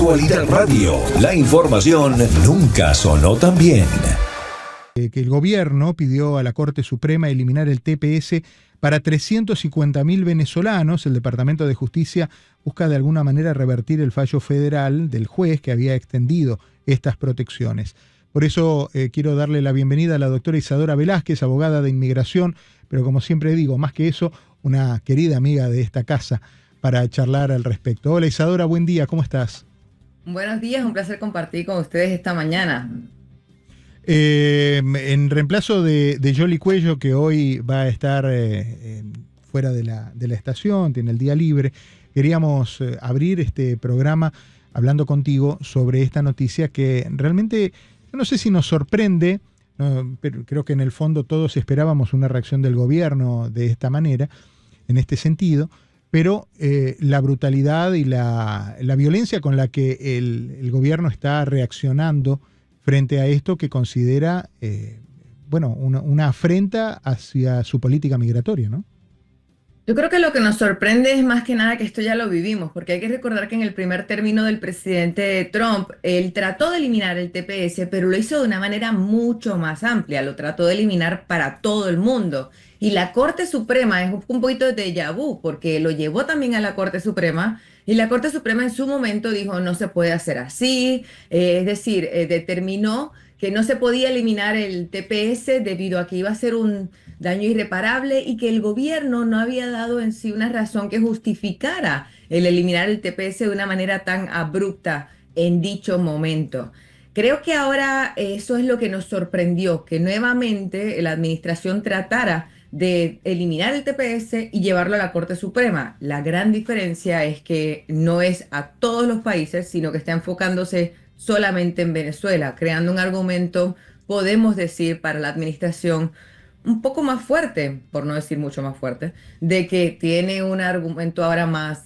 Actualidad Radio, la información nunca sonó tan bien. Que el gobierno pidió a la Corte Suprema eliminar el TPS para 350.000 venezolanos. El Departamento de Justicia busca de alguna manera revertir el fallo federal del juez que había extendido estas protecciones. Por eso quiero darle la bienvenida a la doctora Isadora Velázquez, abogada de inmigración, pero como siempre digo, más que eso, una querida amiga de esta casa, para charlar al respecto. Hola Isadora, buen día, ¿cómo estás? Buenos días, un placer compartir con ustedes esta mañana. En reemplazo de Yoli Cuello, que hoy va a estar fuera de la estación, tiene el día libre, queríamos abrir este programa hablando contigo sobre esta noticia que realmente, no sé si nos sorprende, pero creo que en el fondo todos esperábamos una reacción del gobierno de esta manera, en este sentido, pero la brutalidad y la violencia con la que el gobierno está reaccionando frente a esto que considera, una afrenta hacia su política migratoria, ¿no? Yo creo que lo que nos sorprende es más que nada que esto ya lo vivimos, porque hay que recordar que en el primer término del presidente Trump, él trató de eliminar el TPS, pero lo hizo de una manera mucho más amplia, lo trató de eliminar para todo el mundo. Y la Corte Suprema es un poquito de déjà vu, porque lo llevó también a la Corte Suprema, y la Corte Suprema en su momento dijo no se puede hacer así, determinó que no se podía eliminar el TPS debido a que iba a ser un daño irreparable y que el gobierno no había dado en sí una razón que justificara el eliminar el TPS de una manera tan abrupta en dicho momento. Creo que ahora eso es lo que nos sorprendió, que nuevamente la administración tratara de eliminar el TPS y llevarlo a la Corte Suprema. La gran diferencia es que no es a todos los países, sino que está enfocándose solamente en Venezuela, creando un argumento, podemos decir, para la administración un poco más fuerte, por no decir mucho más fuerte, de que tiene un argumento ahora más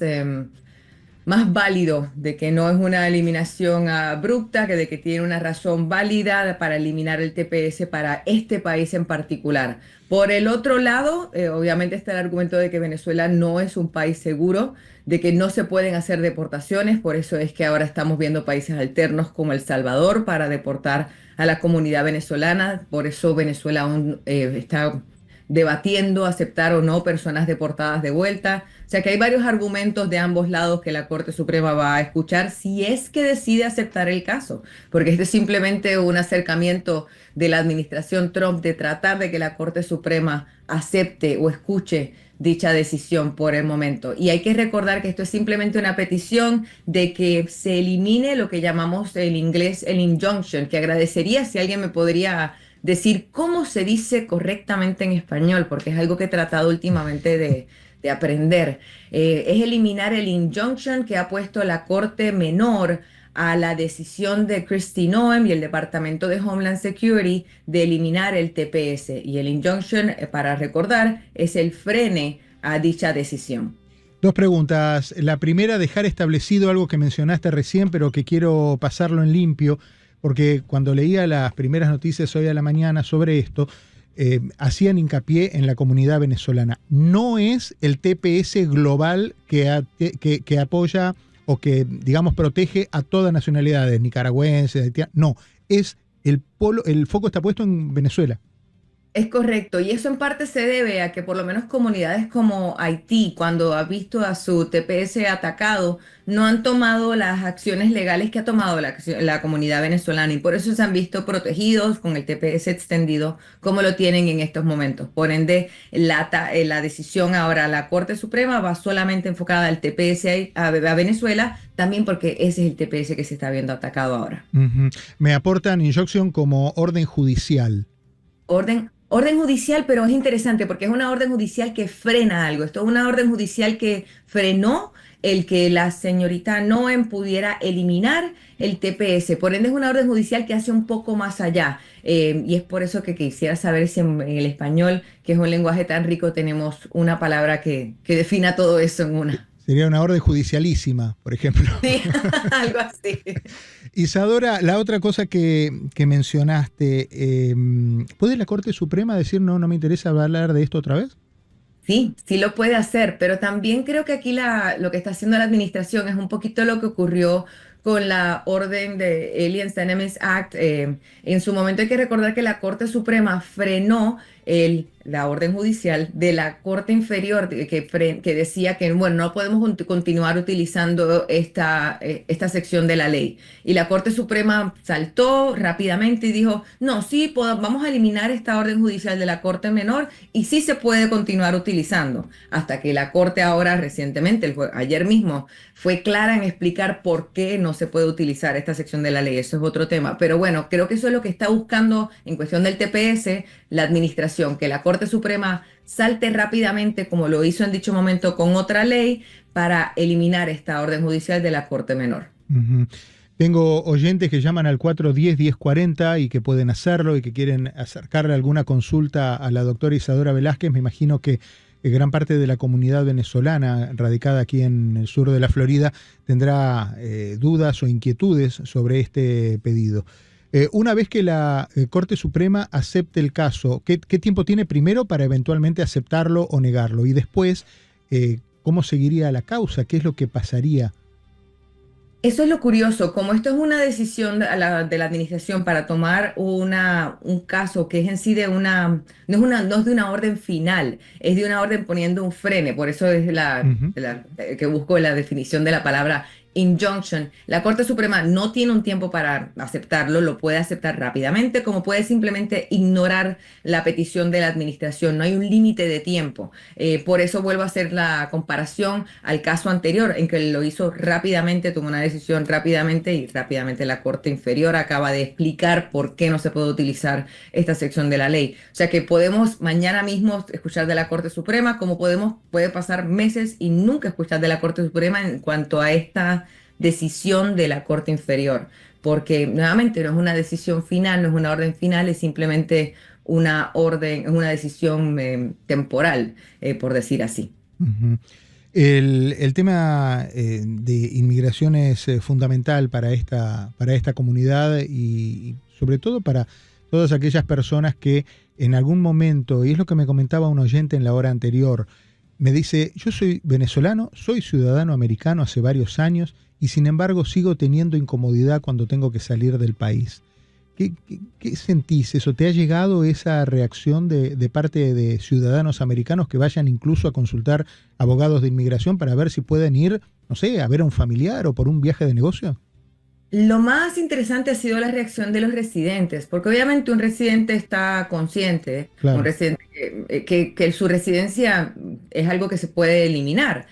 válido, de que no es una eliminación abrupta, que de que tiene una razón válida para eliminar el TPS para este país en particular. Por el otro lado, obviamente está el argumento de que Venezuela no es un país seguro, de que no se pueden hacer deportaciones, por eso es que ahora estamos viendo países alternos como El Salvador para deportar a la comunidad venezolana, por eso Venezuela aún está debatiendo aceptar o no personas deportadas de vuelta. O sea que hay varios argumentos de ambos lados que la Corte Suprema va a escuchar si es que decide aceptar el caso, porque este es simplemente un acercamiento de la administración Trump de tratar de que la Corte Suprema acepte o escuche dicha decisión por el momento. Y hay que recordar que esto es simplemente una petición de que se elimine lo que llamamos en inglés el injunction, que agradecería si alguien me podría decir cómo se dice correctamente en español, porque es algo que he tratado últimamente de aprender. Es eliminar el injunction que ha puesto la Corte Menor a la decisión de Kristi Noem y el Departamento de Homeland Security de eliminar el TPS. Y el injunction, para recordar, es el frene a dicha decisión. Dos preguntas. La primera, dejar establecido algo que mencionaste recién, pero que quiero pasarlo en limpio, porque cuando leía las primeras noticias hoy a la mañana sobre esto, hacían hincapié en la comunidad venezolana. No es el TPS global que apoya o que, digamos, protege a todas nacionalidades, nicaragüenses, haitianos. No, es el foco está puesto en Venezuela. Es correcto, y eso en parte se debe a que por lo menos comunidades como Haití, cuando ha visto a su TPS atacado, no han tomado las acciones legales que ha tomado la comunidad venezolana y por eso se han visto protegidos con el TPS extendido como lo tienen en estos momentos. Por ende, la decisión ahora, la Corte Suprema va solamente enfocada al TPS a Venezuela, también porque ese es el TPS que se está viendo atacado ahora. Uh-huh. Me aportan injunction como orden judicial. Orden judicial, pero es interesante porque es una orden judicial que frena algo. Esto es una orden judicial que frenó el que la señorita Noem pudiera eliminar el TPS. Por ende, es una orden judicial que hace un poco más allá. Y es por eso que quisiera saber si en el español, que es un lenguaje tan rico, tenemos una palabra que defina todo eso en una. Sería una orden judicialísima, por ejemplo. Sí, algo así. Isadora, la otra cosa que mencionaste, ¿puede la Corte Suprema decir no me interesa hablar de esto otra vez? Sí, sí lo puede hacer, pero también creo que aquí lo que está haciendo la administración es un poquito lo que ocurrió con la orden de Aliens Enemies Act. En su momento hay que recordar que la Corte Suprema frenó la orden judicial de la Corte Inferior que decía que bueno, no podemos continuar utilizando esta sección de la ley. Y la Corte Suprema saltó rápidamente y dijo, no, sí, vamos a eliminar esta orden judicial de la Corte Menor y sí se puede continuar utilizando. Hasta que la Corte ahora recientemente, ayer mismo, fue clara en explicar por qué no se puede utilizar esta sección de la ley. Eso es otro tema. Pero bueno, creo que eso es lo que está buscando en cuestión del TPS la administración, que la Corte Suprema salte rápidamente, como lo hizo en dicho momento con otra ley, para eliminar esta orden judicial de la Corte Menor. Ujú. Tengo oyentes que llaman al 410-1040 y que pueden hacerlo y que quieren acercarle alguna consulta a la doctora Isadora Velázquez. Me imagino que gran parte de la comunidad venezolana radicada aquí en el sur de la Florida tendrá dudas o inquietudes sobre este pedido. Una vez que la Corte Suprema acepte el caso, ¿qué tiempo tiene primero para eventualmente aceptarlo o negarlo? Y después, ¿cómo seguiría la causa? ¿Qué es lo que pasaría? Eso es lo curioso, como esto es una decisión de la administración para tomar un caso que es en sí no es de una orden final, es de una orden poniendo un frene, por eso es Ujú. que busco la definición de la palabra injunction. La Corte Suprema no tiene un tiempo para aceptarlo, lo puede aceptar rápidamente, como puede simplemente ignorar la petición de la administración, no hay un límite de tiempo. Por eso vuelvo a hacer la comparación al caso anterior, en que lo hizo rápidamente, tomó una decisión rápidamente y rápidamente la Corte Inferior acaba de explicar por qué no se puede utilizar esta sección de la ley. O sea que podemos mañana mismo escuchar de la Corte Suprema, como puede pasar meses y nunca escuchar de la Corte Suprema en cuanto a esta decisión de la Corte Inferior, porque nuevamente no es una decisión final, no es una orden final, es simplemente una orden, es una decisión temporal, por decir así. Ujú. El tema de inmigración es fundamental para esta comunidad y sobre todo para todas aquellas personas que en algún momento, y es lo que me comentaba un oyente en la hora anterior, me dice, yo soy venezolano, soy ciudadano americano hace varios años y sin embargo sigo teniendo incomodidad cuando tengo que salir del país. ¿Qué sentís eso? ¿Te ha llegado esa reacción de parte de ciudadanos americanos que vayan incluso a consultar abogados de inmigración para ver si pueden ir, no sé, a ver a un familiar o por un viaje de negocio? Lo más interesante ha sido la reacción de los residentes, porque obviamente un residente está consciente, un Claro. residente que su residencia es algo que se puede eliminar,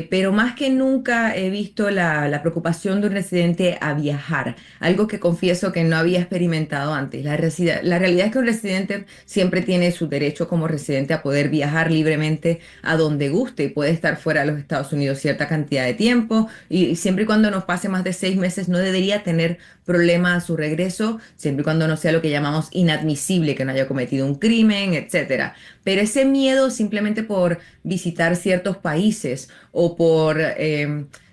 pero más que nunca he visto la preocupación de un residente a viajar, algo que confieso que no había experimentado antes. La realidad es que un residente siempre tiene su derecho como residente a poder viajar libremente a donde guste y puede estar fuera de los Estados Unidos cierta cantidad de tiempo y siempre y cuando no pase más de 6 meses no debería tener problema a su regreso, siempre y cuando no sea lo que llamamos inadmisible, que no haya cometido un crimen, etcétera. Pero ese miedo simplemente por visitar ciertos países o por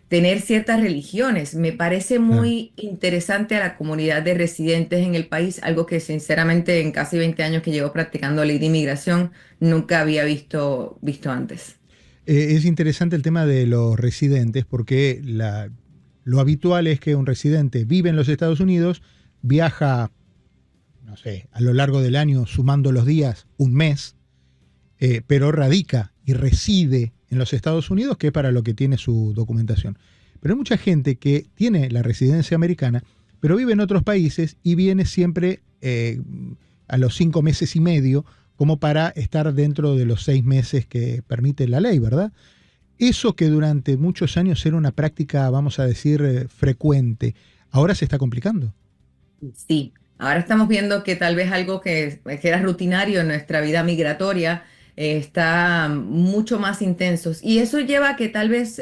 tener ciertas religiones, me parece Claro. muy interesante a la comunidad de residentes en el país, algo que sinceramente en casi 20 años que llevo practicando ley de inmigración nunca había visto antes. Es interesante el tema de los residentes porque lo habitual es que un residente vive en los Estados Unidos, viaja, no sé, a lo largo del año sumando los días, un mes, pero radica y reside en los Estados Unidos, que es para lo que tiene su documentación. Pero hay mucha gente que tiene la residencia americana, pero vive en otros países y viene siempre a los 5 meses y medio, como para estar dentro de los 6 meses que permite la ley, ¿verdad? Eso que durante muchos años era una práctica, vamos a decir, frecuente, ahora se está complicando. Sí, ahora estamos viendo que tal vez algo que era rutinario en nuestra vida migratoria está mucho más intensos y eso lleva a que tal vez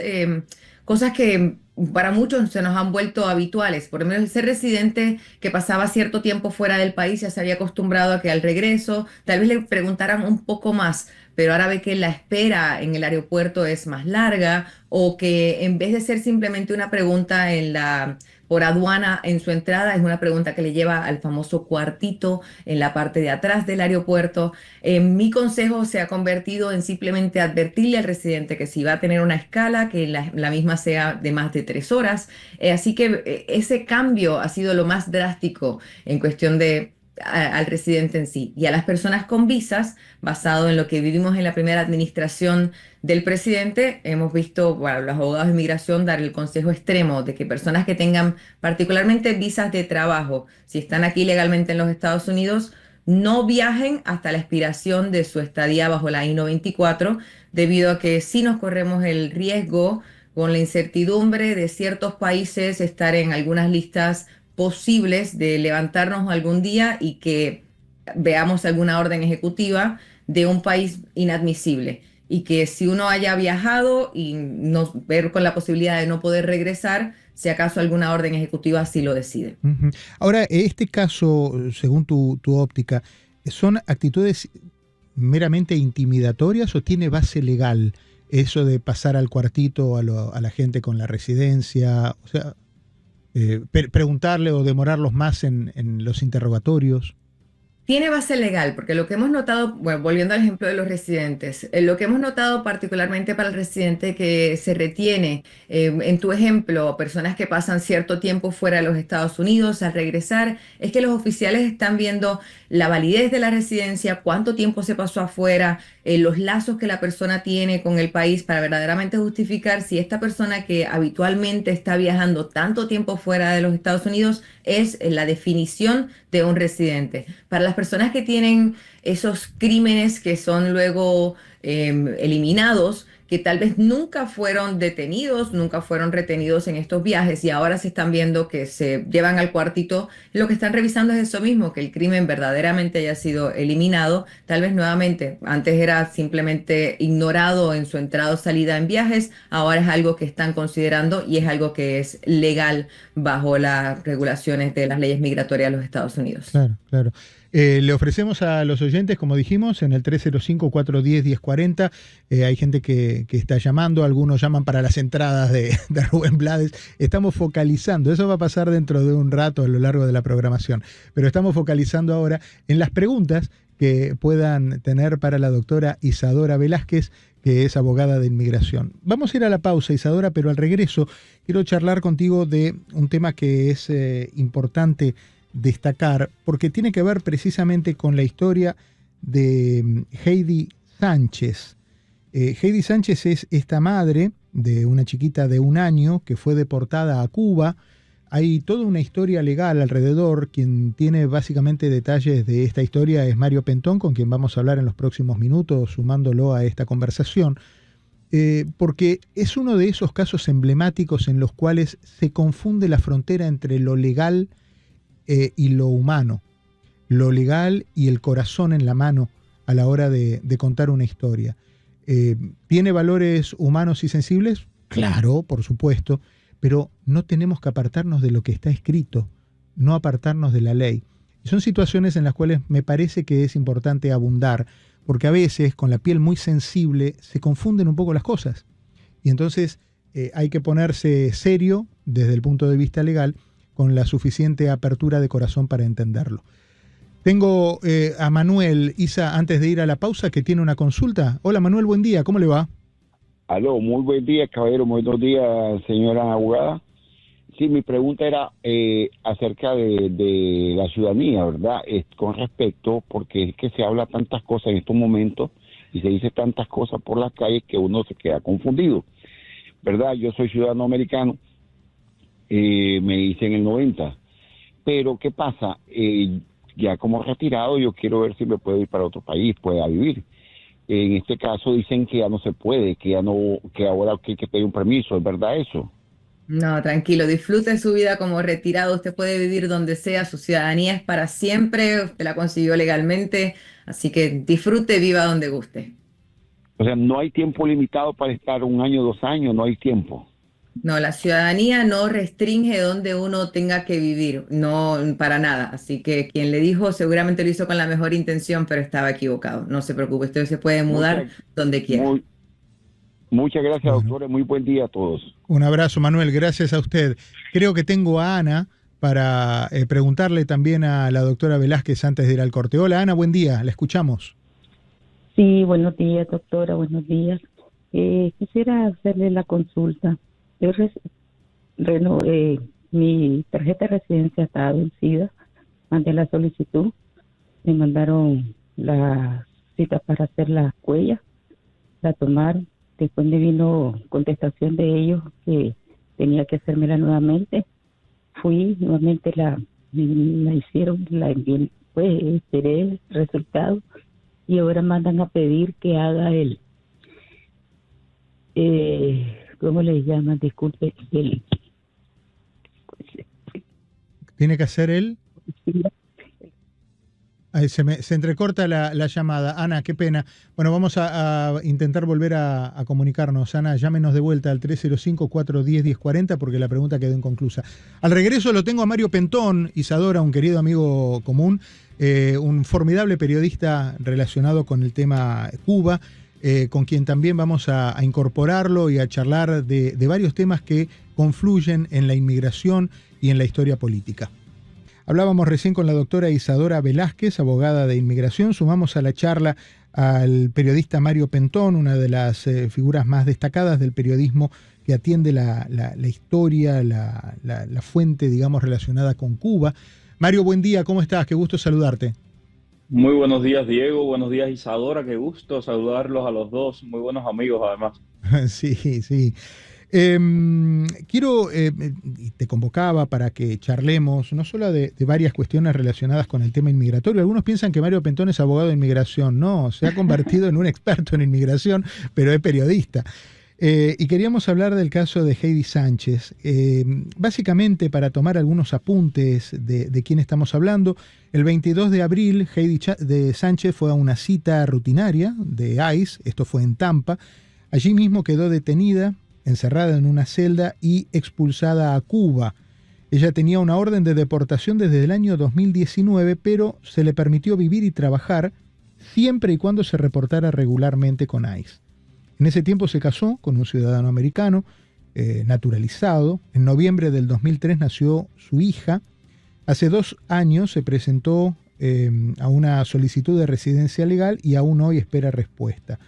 cosas que para muchos se nos han vuelto habituales, por ejemplo, el ser residente que pasaba cierto tiempo fuera del país ya se había acostumbrado a que al regreso tal vez le preguntaran un poco más, pero ahora ve que la espera en el aeropuerto es más larga o que en vez de ser simplemente una pregunta en la por aduana en su entrada, es una pregunta que le lleva al famoso cuartito en la parte de atrás del aeropuerto. Mi consejo se ha convertido en simplemente advertirle al residente que si va a tener una escala, que la misma sea de más de 3 horas. Así que ese cambio ha sido lo más drástico en cuestión de al residente en sí y a las personas con visas, basado en lo que vivimos en la primera administración del presidente, hemos visto, bueno, los abogados de inmigración dar el consejo extremo de que personas que tengan particularmente visas de trabajo, si están aquí legalmente en los Estados Unidos, no viajen hasta la expiración de su estadía bajo la I-94, debido a que sí nos corremos el riesgo con la incertidumbre de ciertos países estar en algunas listas posibles de levantarnos algún día y que veamos alguna orden ejecutiva de un país inadmisible. Y que si uno haya viajado y no ver con la posibilidad de no poder regresar, si acaso alguna orden ejecutiva así lo decide. Ujú. Ahora, este caso, según tu óptica, ¿son actitudes meramente intimidatorias o tiene base legal eso de pasar al cuartito a la gente con la residencia? O sea, preguntarle o demorarlos más en los interrogatorios. Tiene base legal, porque lo que hemos notado, bueno, volviendo al ejemplo de los residentes, lo que hemos notado particularmente para el residente que se retiene, en tu ejemplo, personas que pasan cierto tiempo fuera de los Estados Unidos al regresar, es que los oficiales están viendo la validez de la residencia, cuánto tiempo se pasó afuera, los lazos que la persona tiene con el país para verdaderamente justificar si esta persona que habitualmente está viajando tanto tiempo fuera de los Estados Unidos es la definición de un residente. Para las personas que tienen esos crímenes que son luego eliminados, que tal vez nunca fueron detenidos, nunca fueron retenidos en estos viajes y ahora se están viendo que se llevan al cuartito, lo que están revisando es eso mismo, que el crimen verdaderamente haya sido eliminado. Tal vez nuevamente, antes era simplemente ignorado en su entrada o salida en viajes, ahora es algo que están considerando y es algo que es legal bajo las regulaciones de las leyes migratorias de los Estados Unidos. Claro, claro. Le ofrecemos a los oyentes, como dijimos, en el 305-410-1040. Hay gente que está llamando, algunos llaman para las entradas de Rubén Blades. Estamos focalizando, eso va a pasar dentro de un rato a lo largo de la programación, pero estamos focalizando ahora en las preguntas que puedan tener para la doctora Isadora Velázquez, que es abogada de inmigración. Vamos a ir a la pausa, Isadora, pero al regreso quiero charlar contigo de un tema que es importante destacar, porque tiene que ver precisamente con la historia de Heidi Sánchez. Heidi Sánchez es esta madre de una chiquita de 1 año que fue deportada a Cuba. Hay toda una historia legal alrededor. Quien tiene básicamente detalles de esta historia es Mario Pentón, con quien vamos a hablar en los próximos minutos, sumándolo a esta conversación, porque es uno de esos casos emblemáticos en los cuales se confunde la frontera entre lo legal y lo humano, lo legal y el corazón en la mano a la hora de contar una historia. ¿Tiene valores humanos y sensibles? Claro, por supuesto, pero no tenemos que apartarnos de lo que está escrito, no apartarnos de la ley. Y son situaciones en las cuales me parece que es importante abundar, porque a veces con la piel muy sensible se confunden un poco las cosas. Y entonces hay que ponerse serio desde el punto de vista legal, con la suficiente apertura de corazón para entenderlo. Tengo a Manuel, Isa, antes de ir a la pausa, que tiene una consulta. Hola Manuel, buen día, ¿cómo le va? Aló, muy buen día, caballero, muy buenos días, señora abogada. Sí, mi pregunta era acerca de la ciudadanía, ¿verdad? Con respecto, porque es que se habla tantas cosas en estos momentos y se dice tantas cosas por las calles que uno se queda confundido, ¿verdad? Yo soy ciudadano americano. Me hice en el 90, pero ¿qué pasa? Ya como retirado yo quiero ver si me puedo ir para otro país, pueda vivir. En este caso dicen que ya no se puede, que ya no, que ahora hay que pedir un permiso, ¿es verdad eso? No, tranquilo, disfrute su vida como retirado, usted puede vivir donde sea, su ciudadanía es para siempre, usted la consiguió legalmente, así que disfrute, viva donde guste. O sea, no hay tiempo limitado para estar 1 año, 2 años, no hay tiempo. No, la ciudadanía no restringe donde uno tenga que vivir, no para nada. Así que quien le dijo seguramente lo hizo con la mejor intención, pero estaba equivocado. No se preocupe, usted se puede mudar Muchas, donde quiera. muy, Muchas gracias, Bueno. doctores. Muy buen día a todos. Un abrazo, Manuel, gracias a usted. Creo que tengo a Ana para preguntarle también a la doctora Velázquez antes de ir al corte. Hola, Ana, buen día, la escuchamos. Sí, buenos días, doctora, buenos días. Quisiera hacerle la consulta. Yo mi tarjeta de residencia está vencida, mandé la solicitud, me mandaron la cita para hacer las huellas, la tomaron, después me vino contestación de ellos que tenía que hacérmela nuevamente. Fui, nuevamente la hicieron, la envié, pues esperé el resultado y ahora mandan a pedir que haga ¿cómo le llaman? Disculpe, ¿Tiene que hacer él? Ahí se entrecorta la llamada. Ana, qué pena. Bueno, vamos a intentar volver a comunicarnos. Ana, llámenos de vuelta al 305-410-1040 porque la pregunta quedó inconclusa. Al regreso lo tengo a Mario Pentón, Isadora, un querido amigo común, un formidable periodista relacionado con el tema Cuba, con quien también vamos a incorporarlo y a charlar de varios temas que confluyen en la inmigración y en la historia política. Hablábamos recién con la doctora Isadora Velázquez, abogada de inmigración. Sumamos a la charla al periodista Mario Pentón, una de las figuras más destacadas del periodismo que atiende la historia, la fuente, digamos, relacionada con Cuba. Mario, buen día, ¿cómo estás? Qué gusto saludarte. Muy buenos días, Diego. Buenos días, Isadora. Qué gusto saludarlos a los dos. Muy buenos amigos, además. Sí, sí. Quiero, y te convocaba para que charlemos no solo de varias cuestiones relacionadas con el tema inmigratorio. Algunos piensan que Mario Pentón es abogado de inmigración. No, se ha convertido en un experto en inmigración, pero es periodista. Y queríamos hablar del caso de Heidi Sánchez. Básicamente, para tomar algunos apuntes de quién estamos hablando, el 22 de abril Heidi Sánchez fue a una cita rutinaria de ICE, esto fue en Tampa. Allí mismo quedó detenida, encerrada en una celda y expulsada a Cuba. Ella tenía una orden de deportación desde el año 2019, pero se le permitió vivir y trabajar siempre y cuando se reportara regularmente con ICE. En ese tiempo se casó con un ciudadano americano, naturalizado. En noviembre del 2003 nació su hija. Hace 2 años se presentó a una solicitud de residencia legal y aún hoy espera respuesta.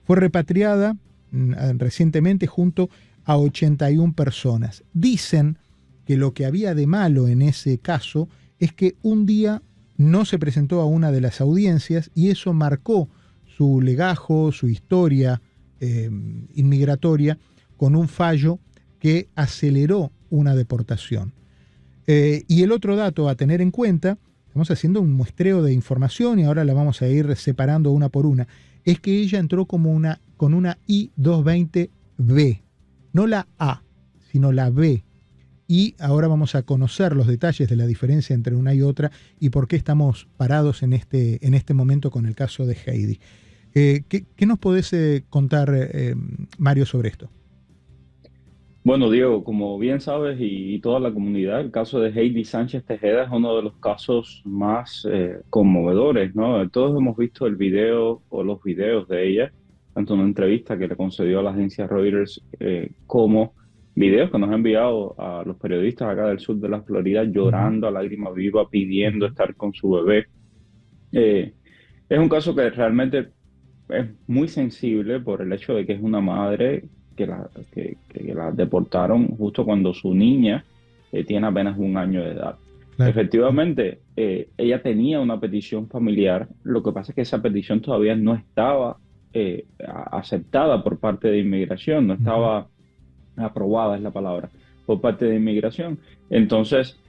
Fue repatriada recientemente junto a 81 personas. Dicen que lo que había de malo en ese caso es que un día no se presentó a una de las audiencias y eso marcó su legajo, su historia inmigratoria, con un fallo que aceleró una deportación. Y el otro dato a tener en cuenta, estamos haciendo un muestreo de información y ahora la vamos a ir separando una por una, es que ella entró con una I-220B, no la A, sino la B. Y ahora vamos a conocer los detalles de la diferencia entre una y otra y por qué estamos parados en este momento con el caso de Heidi. ¿Qué nos podés contar, Mario, sobre esto? Bueno, Diego, como bien sabes y toda la comunidad, el caso de Heidi Sánchez Tejeda es uno de los casos más conmovedores, ¿no? Todos hemos visto el video o los videos de ella, tanto una entrevista que le concedió a la agencia Reuters como videos que nos ha enviado a los periodistas acá del sur de la Florida llorando a lágrima viva, pidiendo estar con su bebé. Es un caso que realmente es muy sensible por el hecho de que es una madre que la deportaron justo cuando su niña tiene apenas 1 año de edad. Claro. Efectivamente, ella tenía una petición familiar, lo que pasa es que esa petición todavía no estaba aceptada por parte de inmigración, no estaba aprobada, es la palabra, por parte de inmigración. Entonces,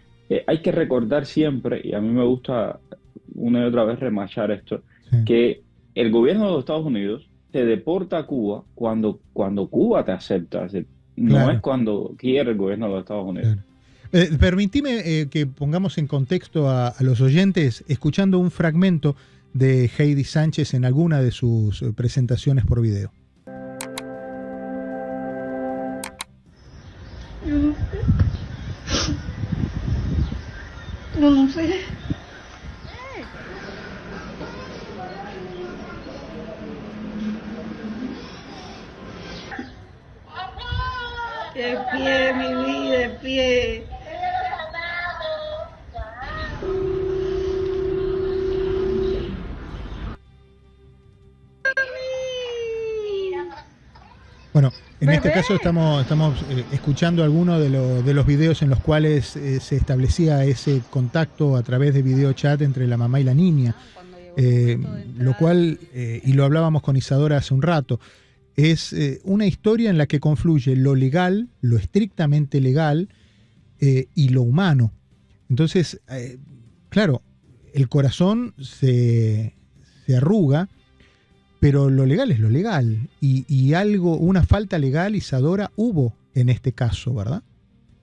hay que recordar siempre, y a mí me gusta una y otra vez remachar esto, que el gobierno de los Estados Unidos te deporta a Cuba cuando Cuba te acepta, no es cuando quiere el gobierno de los Estados Unidos. Permitime que pongamos en contexto a los oyentes escuchando un fragmento de Heidi Sánchez en alguna de sus presentaciones por video. Yo no sé. De pie, mi vida, de pie. Bueno, en este caso estamos escuchando algunos de los videos en los cuales se establecía ese contacto a través de video chat entre la mamá y la niña, lo cual, y lo hablábamos con Isadora hace un rato, es una historia en la que confluye lo legal, lo estrictamente legal y lo humano. Entonces, claro, el corazón se arruga, pero lo legal es lo legal, y algo, una falta legal, Isadora, hubo en este caso, ¿verdad?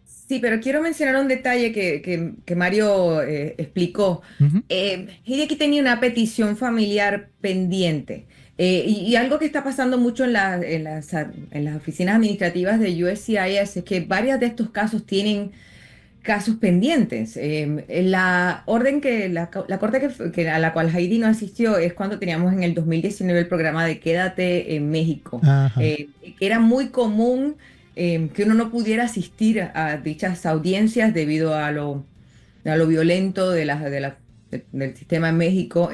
Sí, pero quiero mencionar un detalle que Mario explicó. Uh-huh. Heidi aquí tenía una petición familiar pendiente, y algo que está pasando mucho en las oficinas administrativas de USCIS es que varios de estos casos tienen casos pendientes. La orden la corte a la cual Heidi no asistió es cuando teníamos en el 2019 el programa de Quédate en México, que era muy común que uno no pudiera asistir a dichas audiencias debido a lo violento del sistema en México.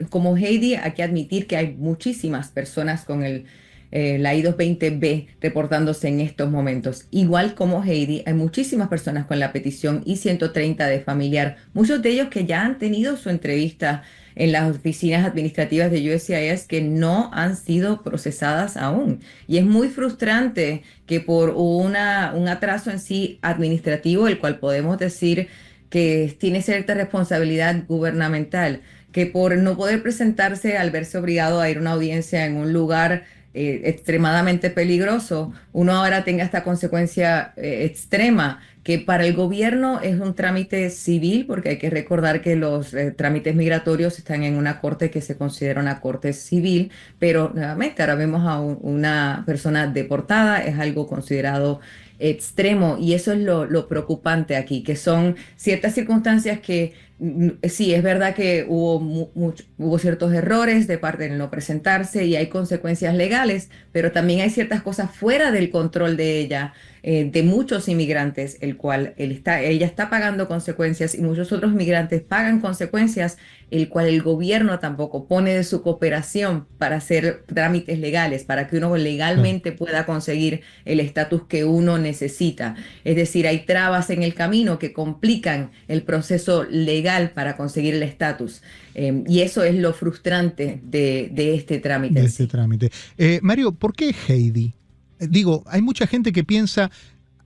Como Heidi, hay que admitir que hay muchísimas personas con la I-220B reportándose en estos momentos. Igual como Heidi, hay muchísimas personas con la petición I-130 de familiar, muchos de ellos que ya han tenido su entrevista en las oficinas administrativas de USCIS que no han sido procesadas aún. Y es muy frustrante que por un atraso en sí administrativo, el cual podemos decir que tiene cierta responsabilidad gubernamental, que por no poder presentarse al verse obligado a ir a una audiencia en un lugar extremadamente peligroso, uno ahora tenga esta consecuencia extrema, que para el gobierno es un trámite civil, porque hay que recordar que los trámites migratorios están en una corte que se considera una corte civil, pero nuevamente ahora vemos a una persona deportada, es algo considerado extremo, y eso es lo preocupante aquí, que son ciertas circunstancias que sí, es verdad que hubo ciertos errores de parte del no presentarse y hay consecuencias legales, pero también hay ciertas cosas fuera del control de ella, de muchos inmigrantes, el cual ella está pagando consecuencias y muchos otros migrantes pagan consecuencias, el cual el gobierno tampoco pone de su cooperación para hacer trámites legales, para que uno legalmente pueda conseguir el estatus que uno necesita. Es decir, hay trabas en el camino que complican el proceso legal para conseguir el estatus. Y eso es lo frustrante de este trámite. De este trámite. Mario, ¿por qué Heidi? Digo, hay mucha gente que piensa,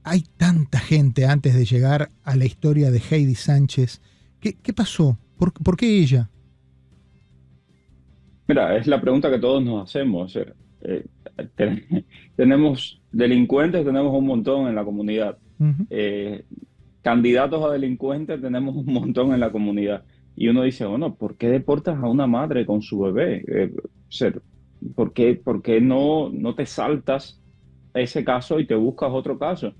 hay tanta gente antes de llegar a la historia de Heidi Sánchez. ¿Qué pasó? ¿Por qué ella? Mira, es la pregunta que todos nos hacemos. Tenemos delincuentes, tenemos un montón en la comunidad. Uh-huh. Candidatos a delincuentes tenemos un montón en la comunidad. Y uno dice, bueno, ¿por qué deportas a una madre con su bebé? ¿Por qué no te saltas a ese caso y te buscas otro caso?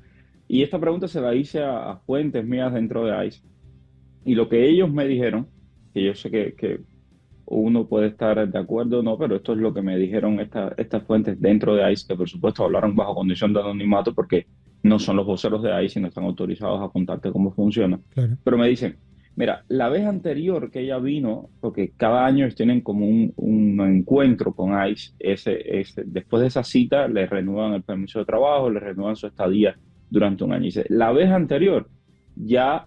Y esta pregunta se la hice a fuentes mías dentro de ICE. Y lo que ellos me dijeron, que yo sé que uno puede estar de acuerdo o no, pero esto es lo que me dijeron estas fuentes dentro de ICE, que por supuesto hablaron bajo condición de anonimato porque no son los voceros de ICE y no están autorizados a contarte cómo funciona. Claro. Pero me dicen, mira, la vez anterior que ella vino, porque cada año ellos tienen como un encuentro con ICE, después de esa cita le renuevan el permiso de trabajo, le renuevan su estadía durante un año. Y dice, la vez anterior ya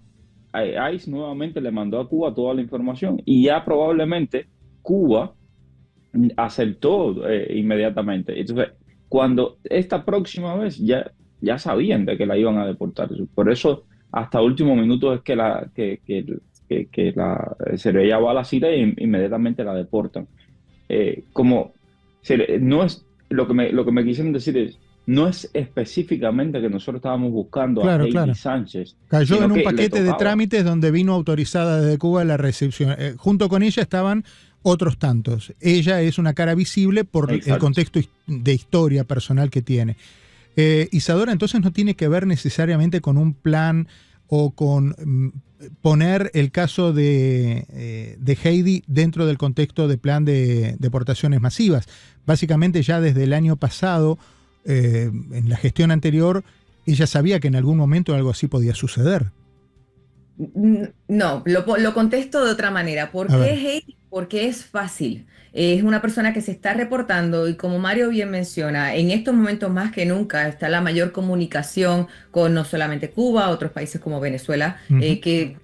ICE nuevamente le mandó a Cuba toda la información y ya probablemente Cuba aceptó inmediatamente. Entonces, cuando esta próxima vez ya sabían de que la iban a deportar. Por eso, hasta último minuto es que se le va a la cita e inmediatamente la deportan. No es lo que me quisieron decir es, no es específicamente que nosotros estábamos buscando a Heidi Sánchez. Cayó en un paquete de trámites donde vino autorizada desde Cuba la recepción. Junto con ella estaban otros tantos. Ella es una cara visible por el contexto de historia personal que tiene. Isadora, entonces no tiene que ver necesariamente con un plan o con poner el caso de Heidi dentro del contexto de plan de deportaciones masivas. Básicamente ya desde el año pasado, en la gestión anterior, ella sabía que en algún momento algo así podía suceder. No, lo contesto de otra manera. ¿Por A qué ver. hate? Porque es fácil. Es una persona que se está reportando y como Mario bien menciona, en estos momentos más que nunca está la mayor comunicación con no solamente Cuba, otros países como Venezuela, Ujú. que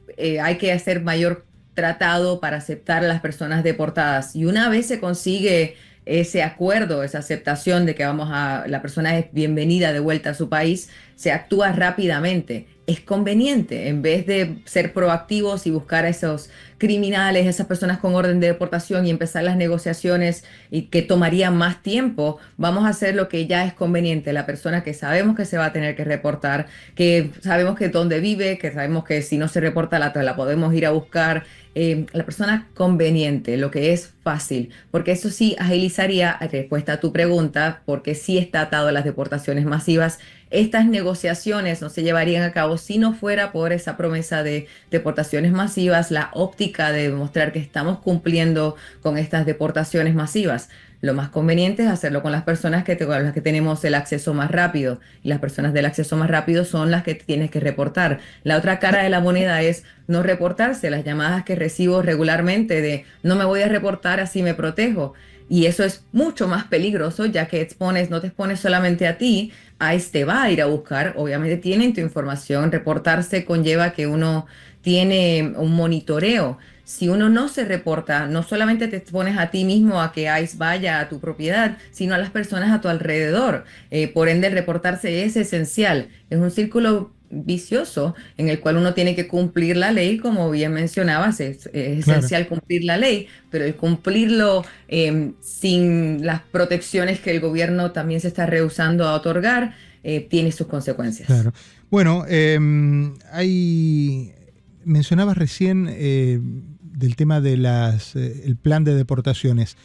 hay que hacer mayor tratado para aceptar a las personas deportadas. Y una vez se consigue ese acuerdo, esa aceptación de que la persona es bienvenida de vuelta a su país, se actúa rápidamente. Es conveniente, en vez de ser proactivos y buscar a esos criminales, esas personas con orden de deportación y empezar las negociaciones y que tomarían más tiempo, vamos a hacer lo que ya es conveniente. La persona que sabemos que se va a tener que reportar, que sabemos que dónde vive, que sabemos que si no se reporta la podemos ir a buscar. La persona conveniente, lo que es fácil, porque eso sí agilizaría, respuesta a tu pregunta, porque sí está atado a las deportaciones masivas. Estas negociaciones no se llevarían a cabo si no fuera por esa promesa de deportaciones masivas, la óptica de demostrar que estamos cumpliendo con estas deportaciones masivas. Lo más conveniente es hacerlo con las personas con las que tenemos el acceso más rápido. Y las personas del acceso más rápido son las que tienes que reportar. La otra cara de la moneda es no reportarse. Las llamadas que recibo regularmente de no me voy a reportar, así me protejo. Y eso es mucho más peligroso, ya que no te expones solamente a ti, ICE te va a ir a buscar, obviamente tienen tu información, reportarse conlleva que uno tiene un monitoreo. Si uno no se reporta, no solamente te expones a ti mismo a que ICE vaya a tu propiedad, sino a las personas a tu alrededor. Por ende, el reportarse es esencial. Es un círculo vicioso en el cual uno tiene que cumplir la ley, como bien mencionabas, es Claro. esencial cumplir la ley, pero el cumplirlo sin las protecciones que el gobierno también se está rehusando a otorgar, tiene sus consecuencias. Claro. Bueno, mencionabas recién del tema de el plan de deportaciones.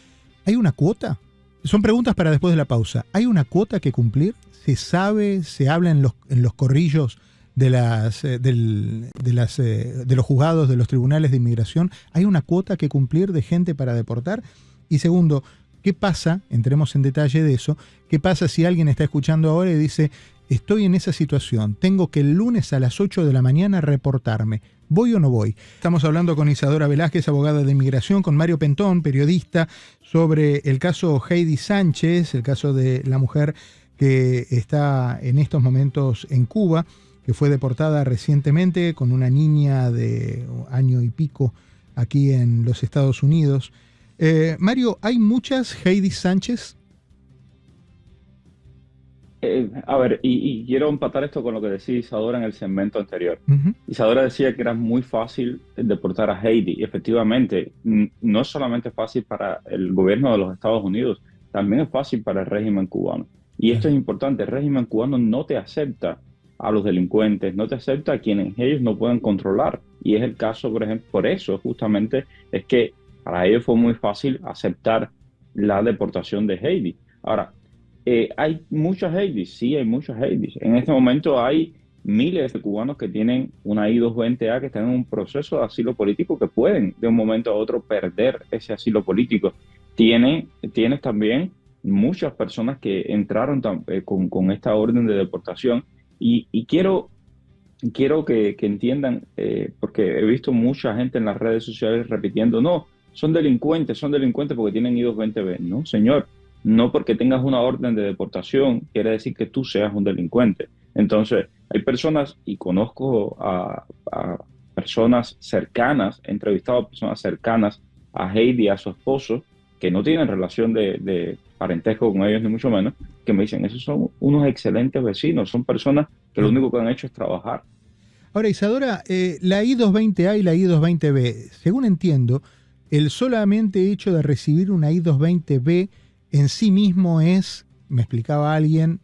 ¿Hay una cuota? Son preguntas para después de la pausa. ¿Hay una cuota que cumplir? ¿Se sabe, se habla en los corrillos de los juzgados, de los tribunales de inmigración? ¿Hay una cuota que cumplir de gente para deportar? Y segundo, ¿qué pasa? Entremos en detalle de eso. ¿Qué pasa si alguien está escuchando ahora y dice, estoy en esa situación, tengo que el lunes a las 8 de la mañana reportarme? ¿Voy o no voy? Estamos hablando con Isadora Velázquez, abogada de inmigración, con Mario Pentón, periodista, sobre el caso Heidi Sánchez, el caso de la mujer que está en estos momentos en Cuba, que fue deportada recientemente con una niña de año y pico aquí en los Estados Unidos. Mario, ¿hay muchas Heidi Sánchez? A ver, y quiero empatar esto con lo que decía Isadora en el segmento anterior. Uh-huh. Isadora decía que era muy fácil deportar a Heidi, y efectivamente, no es solamente fácil para el gobierno de los Estados Unidos, también es fácil para el régimen cubano. Y esto es importante, el régimen cubano no te acepta a los delincuentes, no te acepta a quienes ellos no pueden controlar. Y es el caso, por ejemplo, por eso justamente es que para ellos fue muy fácil aceptar la deportación de Heidi. Ahora, ¿hay muchas Heidis? Sí, hay muchas Heidis. En este momento hay miles de cubanos que tienen una I-220A, que están en un proceso de asilo político, que pueden de un momento a otro perder ese asilo político. Tienes también muchas personas que entraron con esta orden de deportación y quiero que entiendan, porque he visto mucha gente en las redes sociales repitiendo, no, son delincuentes porque tienen I-220B. No, señor. No porque tengas una orden de deportación quiere decir que tú seas un delincuente. Entonces, hay personas, y conozco a personas cercanas, he entrevistado a personas cercanas a Heidi, a su esposo, que no tienen relación de parentesco con ellos, ni mucho menos, que me dicen, esos son unos excelentes vecinos, son personas que lo único que han hecho es trabajar. Ahora, Isadora, la I-220A y la I-220B, según entiendo, el solamente hecho de recibir una I-220B en sí mismo es, me explicaba alguien,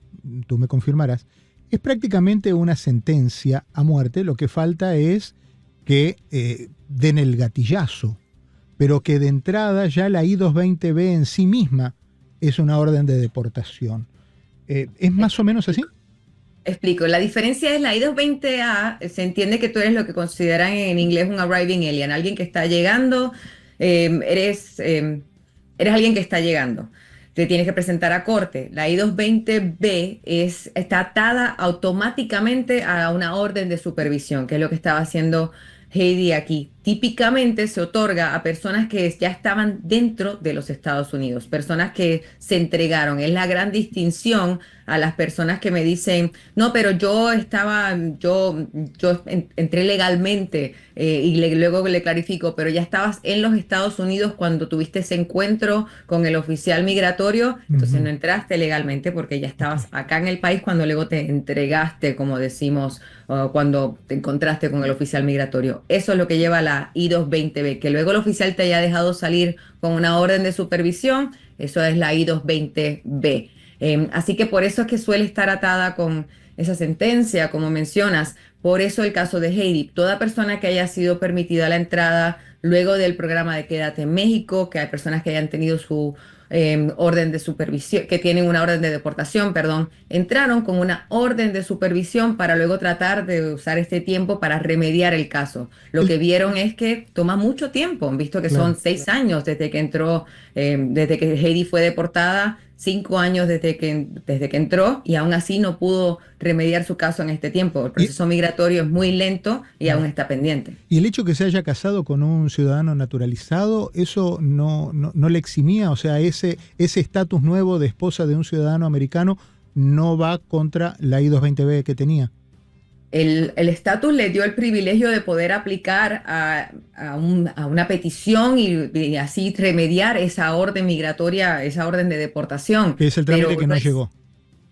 tú me confirmarás, es prácticamente una sentencia a muerte. Lo que falta es que den el gatillazo, pero que de entrada ya la I-220B en sí misma es una orden de deportación. ¿Es más o menos así? Explico, la diferencia es la I-220A, se entiende que tú eres lo que consideran en inglés un arriving alien, alguien que está llegando, eres alguien que está llegando. te tienes que presentar a corte. La I-220B está atada automáticamente a una orden de supervisión, que es lo que estaba haciendo Heidi aquí. Típicamente se otorga a personas que ya estaban dentro de los Estados Unidos, personas que se entregaron. Es la gran distinción a las personas que me dicen, no, pero yo entré legalmente luego le clarifico, pero ya estabas en los Estados Unidos cuando tuviste ese encuentro con el oficial migratorio, entonces no entraste legalmente porque ya estabas acá en el país cuando luego te entregaste, como decimos, cuando te encontraste con el oficial migratorio. Eso es lo que lleva la I-220B, que luego el oficial te haya dejado salir con una orden de supervisión, eso es la I-220B. Así que por eso es que suele estar atada con esa sentencia, como mencionas. Por eso el caso de Heidi. Toda persona que haya sido permitida la entrada luego del programa de Quédate en México, que hay personas que hayan tenido su orden de supervisión, que tienen una orden de deportación, perdón, entraron con una orden de supervisión para luego tratar de usar este tiempo para remediar el caso. Lo que vieron es que toma mucho tiempo, han visto que son 6 años desde que entró, desde que Heidi fue deportada, 5 años desde que entró, y aún así no pudo remediar su caso en este tiempo. El proceso migratorio es muy lento y aún está pendiente. Y el hecho que se haya casado con un ciudadano naturalizado, eso no le eximía, o sea, ese estatus nuevo de esposa de un ciudadano americano no va contra la I-220B que tenía. El estatus le dio el privilegio de poder aplicar a una petición y así remediar esa orden migratoria, esa orden de deportación. Que es el trámite que no llegó.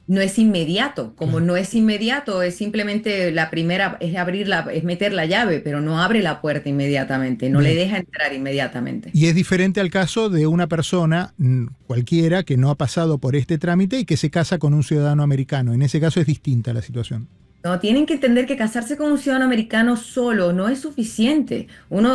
No es inmediato, como Claro. no es inmediato, es simplemente la primera, es meter la llave, pero no abre la puerta inmediatamente, no Bien. le deja entrar inmediatamente. Y es diferente al caso de una persona cualquiera que no ha pasado por este trámite y que se casa con un ciudadano americano. En ese caso es distinta la situación. No, tienen que entender que casarse con un ciudadano americano solo no es suficiente.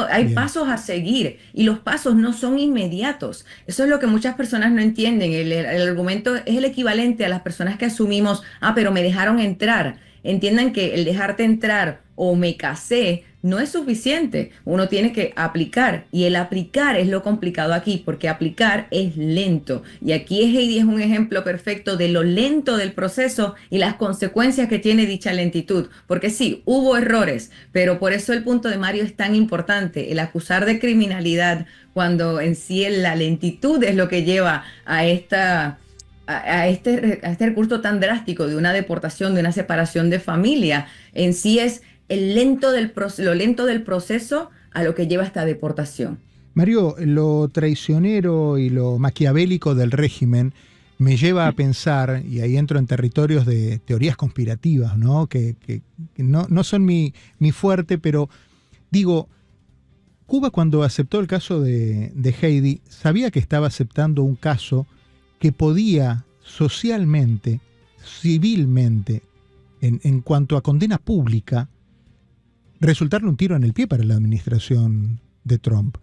Hay Bien. pasos a seguir y los pasos no son inmediatos. Eso es lo que muchas personas no entienden. El argumento es el equivalente a las personas que asumimos, pero me dejaron entrar. Entiendan que el dejarte entrar o me casé no es suficiente. Uno tiene que aplicar, y el aplicar es lo complicado aquí, porque aplicar es lento. Y aquí Heidi es un ejemplo perfecto de lo lento del proceso y las consecuencias que tiene dicha lentitud. Porque sí, hubo errores, pero por eso el punto de Mario es tan importante, el acusar de criminalidad, cuando en sí la lentitud es lo que lleva a este recurso tan drástico de una deportación, de una separación de familia. En sí es lo lento del proceso a lo que lleva esta deportación. Mario, lo traicionero y lo maquiavélico del régimen me lleva a pensar, y ahí entro en territorios de teorías conspirativas, ¿no? Que no son mi fuerte, pero digo, Cuba cuando aceptó el caso de Heidi, sabía que estaba aceptando un caso que podía socialmente, civilmente, en cuanto a condena pública, resultarle un tiro en el pie para la administración de Trump.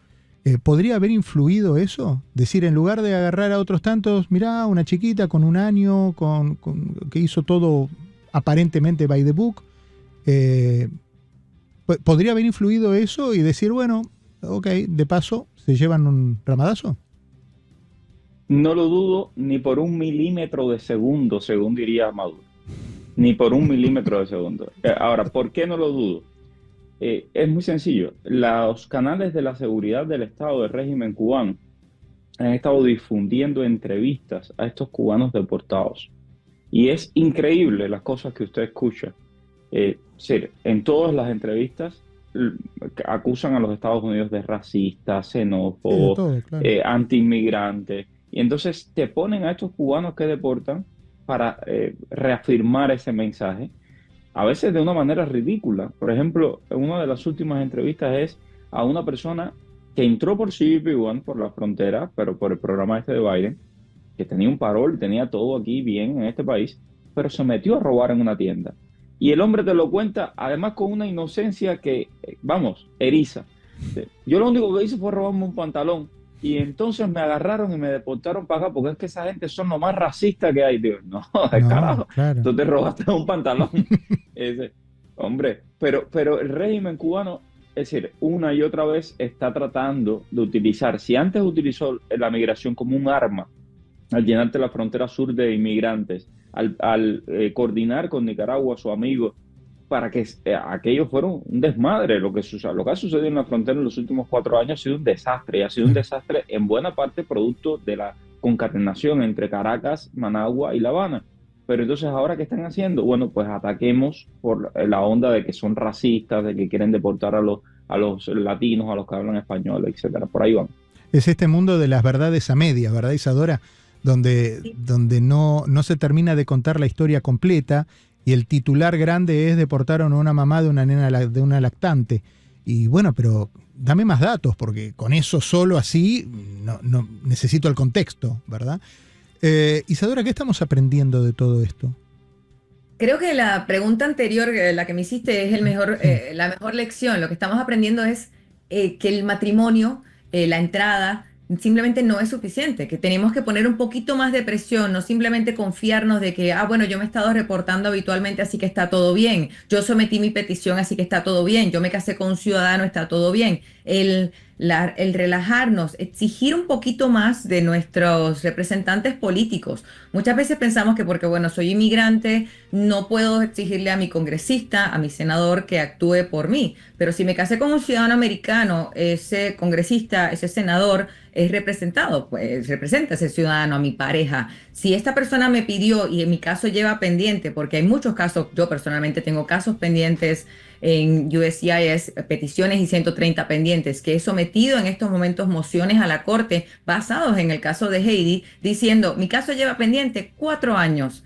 ¿Podría haber influido eso? Decir, en lugar de agarrar a otros tantos, mirá, una chiquita con 1 año, que hizo todo aparentemente by the book, ¿podría haber influido eso y decir, bueno, ok, de paso, se llevan un ramadazo? No lo dudo ni por 1 milímetro de segundo, según diría Maduro. Ni por 1 milímetro de segundo. Ahora, ¿por qué no lo dudo? Es muy sencillo. Los canales de la seguridad del Estado del régimen cubano han estado difundiendo entrevistas a estos cubanos deportados. Y es increíble las cosas que usted escucha. En todas las entrevistas acusan a los Estados Unidos de racistas, xenófobos, todo, claro. antiinmigrantes. Y entonces te ponen a estos cubanos que deportan para reafirmar ese mensaje, a veces de una manera ridícula. Por ejemplo, en una de las últimas entrevistas es a una persona que entró por CBP-1, por la frontera, pero por el programa este de Biden, que tenía un parol, tenía todo aquí bien en este país, pero se metió a robar en una tienda. Y el hombre te lo cuenta, además con una inocencia que, vamos, eriza. Yo lo único que hice fue robarme un pantalón. Y entonces me agarraron y me deportaron para acá, porque es que esa gente son lo más racistas que hay. Digo, no, carajo, claro. tú te robaste un pantalón. Hombre, pero el régimen cubano, es decir, una y otra vez está tratando de utilizar, si antes utilizó la migración como un arma al llenarte la frontera sur de inmigrantes, al coordinar con Nicaragua, su amigo, para que aquello fuera un desmadre. Lo que ha sucedido en la frontera en los últimos 4 años ha sido un desastre, y ha sido un desastre en buena parte producto de la concatenación entre Caracas, Managua y La Habana. Pero entonces, ¿ahora qué están haciendo? Bueno, pues ataquemos por la onda de que son racistas, de que quieren deportar a los latinos, a los que hablan español, etcétera. Por ahí van. Es este mundo de las verdades a medias, ¿verdad, Isadora? Donde, Sí. donde no se termina de contar la historia completa y el titular grande es deportaron a una mamá de una nena, de una lactante. Y bueno, pero dame más datos, porque con eso solo así no necesito el contexto, ¿verdad? Isadora, ¿qué estamos aprendiendo de todo esto? Creo que la pregunta anterior, la que me hiciste, es la mejor lección. Lo que estamos aprendiendo es que el matrimonio, la entrada, simplemente no es suficiente, que tenemos que poner un poquito más de presión, no simplemente confiarnos de que, bueno, yo me he estado reportando habitualmente, así que está todo bien. Yo sometí mi petición, así que está todo bien. Yo me casé con un ciudadano, está todo bien. El relajarnos, exigir un poquito más de nuestros representantes políticos. Muchas veces pensamos que porque, bueno, soy inmigrante, no puedo exigirle a mi congresista, a mi senador que actúe por mí. Pero si me casé con un ciudadano americano, ese congresista, ese senador es representado, pues representa a ese ciudadano, a mi pareja. Si esta persona me pidió y en mi caso lleva pendiente, porque hay muchos casos, yo personalmente tengo casos pendientes en USCIS, peticiones y 130 pendientes, que he sometido en estos momentos mociones a la Corte basados en el caso de Heidi, diciendo, mi caso lleva pendiente 4 años.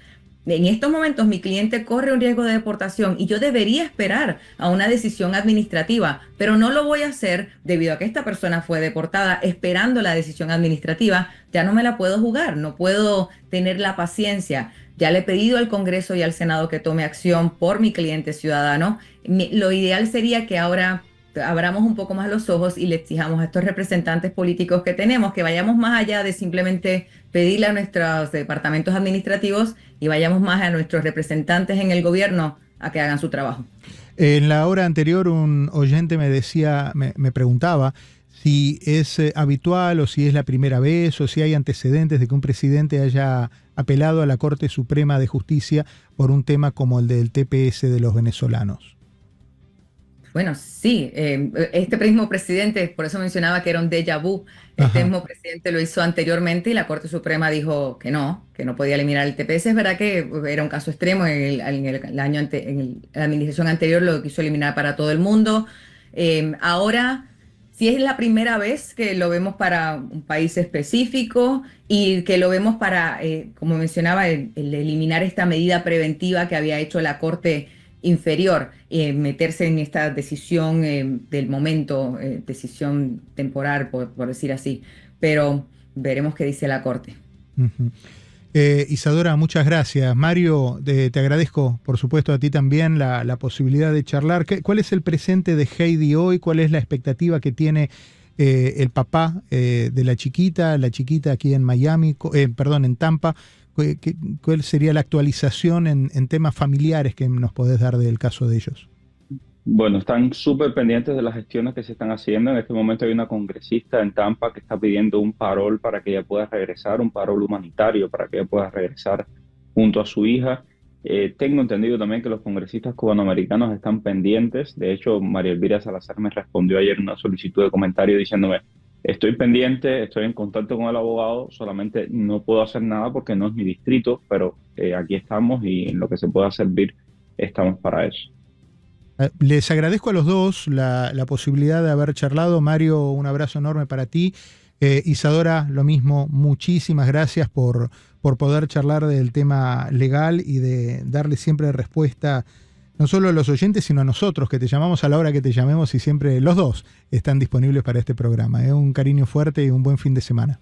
En estos momentos mi cliente corre un riesgo de deportación y yo debería esperar a una decisión administrativa, pero no lo voy a hacer debido a que esta persona fue deportada esperando la decisión administrativa. Ya no me la puedo jugar, no puedo tener la paciencia. Ya le he pedido al Congreso y al Senado que tome acción por mi cliente ciudadano. Lo ideal sería que ahora abramos un poco más los ojos y le exijamos a estos representantes políticos que tenemos que vayamos más allá de simplemente pedirle a nuestros departamentos administrativos y vayamos más a nuestros representantes en el gobierno a que hagan su trabajo. En la hora anterior un oyente me decía, me preguntaba si es habitual o si es la primera vez o si hay antecedentes de que un presidente haya apelado a la Corte Suprema de Justicia por un tema como el del TPS de los venezolanos. Bueno, sí, este mismo presidente, por eso mencionaba que era un déjà vu, este mismo presidente lo hizo anteriormente y la Corte Suprema dijo que no podía eliminar el TPS. Es verdad que era un caso extremo, en la administración anterior lo quiso eliminar para todo el mundo. Ahora, si es la primera vez que lo vemos para un país específico y que lo vemos para, como mencionaba, el eliminar esta medida preventiva que había hecho la Corte inferior, meterse en esta decisión del momento, decisión temporal, por decir así. Pero veremos qué dice la Corte. Uh-huh. Isadora, muchas gracias. Mario, te agradezco, por supuesto, a ti también la posibilidad de charlar. ¿Cuál es el presente de Heidi hoy? ¿Cuál es la expectativa que tiene el papá de la chiquita aquí en Miami, en Tampa? ¿Cuál sería la actualización en temas familiares que nos podés dar del caso de ellos? Bueno, están súper pendientes de las gestiones que se están haciendo. En este momento hay una congresista en Tampa que está pidiendo un parol para que ella pueda regresar, un parol humanitario para que ella pueda regresar junto a su hija. Tengo entendido también que los congresistas cubanoamericanos están pendientes. De hecho, María Elvira Salazar me respondió ayer una solicitud de comentario diciéndome: estoy pendiente, estoy en contacto con el abogado, solamente no puedo hacer nada porque no es mi distrito, pero aquí estamos y en lo que se pueda servir estamos para eso. Les agradezco a los dos la posibilidad de haber charlado. Mario, un abrazo enorme para ti. Isadora, lo mismo, muchísimas gracias por poder charlar del tema legal y de darle siempre respuesta no solo a los oyentes, sino a nosotros, que te llamamos a la hora que te llamemos y siempre los dos están disponibles para este programa. Un cariño fuerte y un buen fin de semana.